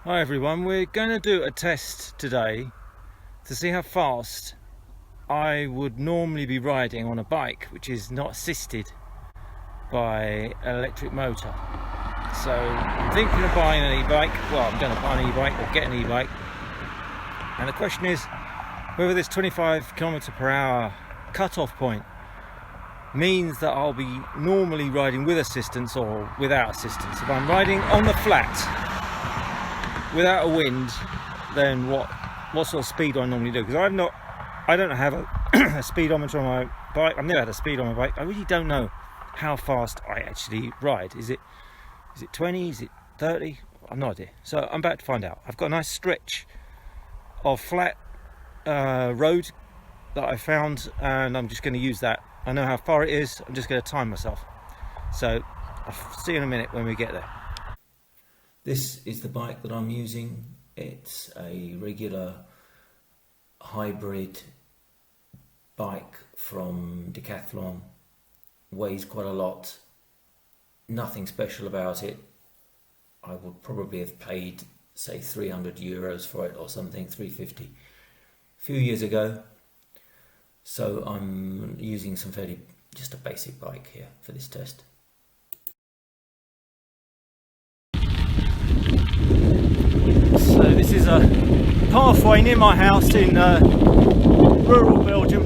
Hi everyone, we're going to do a test today to see how fast I would normally be riding on a bike which is not assisted by an electric motor. So I'm thinking of buying an e-bike. Well, I'm going to buy an e-bike or get an e-bike, and the question is whether this 25 km/h cut-off point means that I'll be normally riding with assistance or without assistance. If I'm riding on the flat without a wind, then what sort of speed do I normally do? Because I don't have a speedometer on my bike. I've never had a speed on my bike. I really don't know how fast I actually ride. Is it 20? Is it 30? I've no idea. So I'm about to find out. I've got a nice stretch of flat road that I found, and I'm just going to use that. I know how far it is. I'm just going to time myself. So I'll see you in a minute when we get there. This is the bike that I'm using. It's a regular hybrid bike from Decathlon. Weighs quite a lot. Nothing special about it. I would probably have paid, say, €300 for it or something, 350 a few years ago. So I'm using just a basic bike here for this test. So this is a pathway near my house in rural Belgium.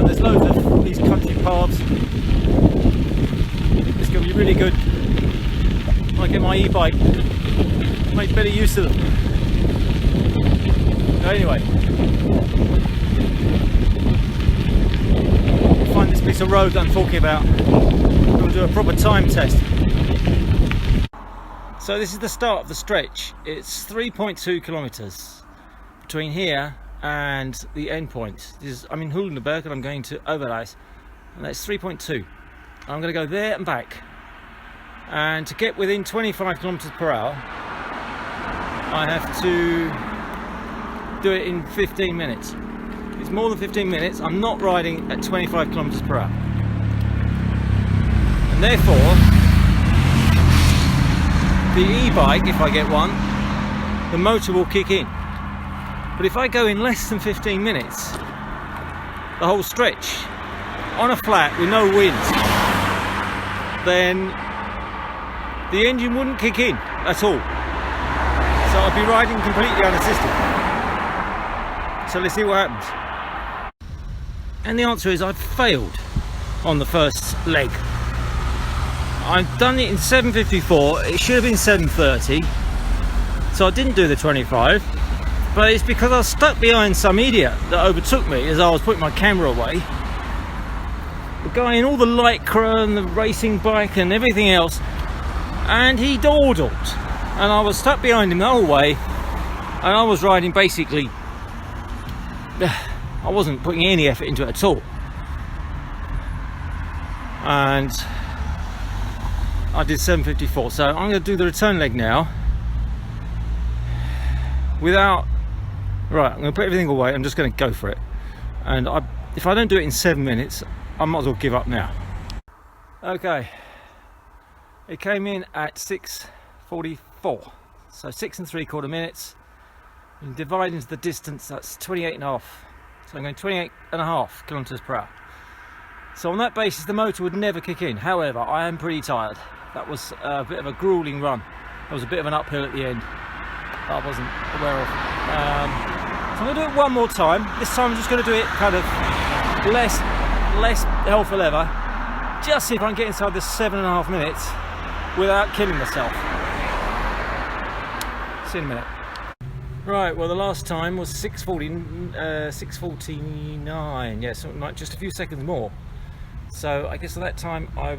There's loads of these country paths. It's going to be really good when I get my e-bike. Make better use of them. So anyway, find this piece of road that I'm talking about. We'll do a proper time test. So this is the start of the stretch. It's 3.2 kilometers between here and the end point. I'm in Huldenberg and I'm going to Overijs, and that's 3.2. I'm going to go there and back, and to get within 25 kilometers per hour I have to do it in 15 minutes. If it's more than 15 minutes, I'm not riding at 25 kilometers per hour, and therefore the e-bike, if I get one, the motor will kick in. But if I go in less than 15 minutes, the whole stretch, on a flat with no wind, then the engine wouldn't kick in at all. So I'd be riding completely unassisted. So let's see what happens. And the answer is I've failed on the first leg. I've done it in 7:54, it should have been 7:30, so I didn't do the 25, but it's because I was stuck behind some idiot that overtook me as I was putting my camera away. The guy in all the lycra and the racing bike and everything else, and he dawdled, and I was stuck behind him the whole way, and I was riding basically, I wasn't putting any effort into it at all. And I did 7:54, so I'm going to do the return leg now. I'm going to put everything away. I'm just going to go for it. And if I don't do it in 7 minutes, I might as well give up now. Okay, it came in at 6:44, so 6 3/4 minutes. And divide into the distance, that's 28.5. So I'm going 28.5 kilometers per hour. So on that basis, the motor would never kick in. However, I am pretty tired. That was a bit of a grueling run. There was a bit of an uphill at the end that I wasn't aware of. So I'm going to do it one more time. This time I'm just going to do it kind of less hell for leather. Just see if I can get inside the 7.5 minutes without killing myself. See you in a minute. Right, well the last time was 6:49. Yeah, something like just a few seconds more. So I guess at that time I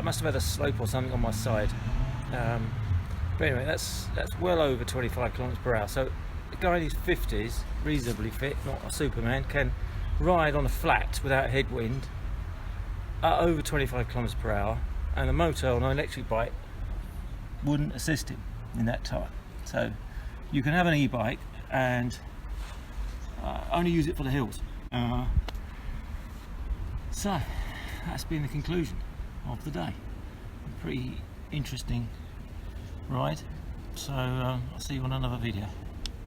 must have had a slope or something on my side. But anyway, that's well over 25 kilometers per hour. So a guy in his 50s, reasonably fit, not a Superman, can ride on a flat without headwind at over 25 kilometers per hour, and the motor on an electric bike wouldn't assist him in that time. So you can have an e-bike and only use it for the hills. So that's been the conclusion of the day. Pretty interesting ride. So I'll see you on another video.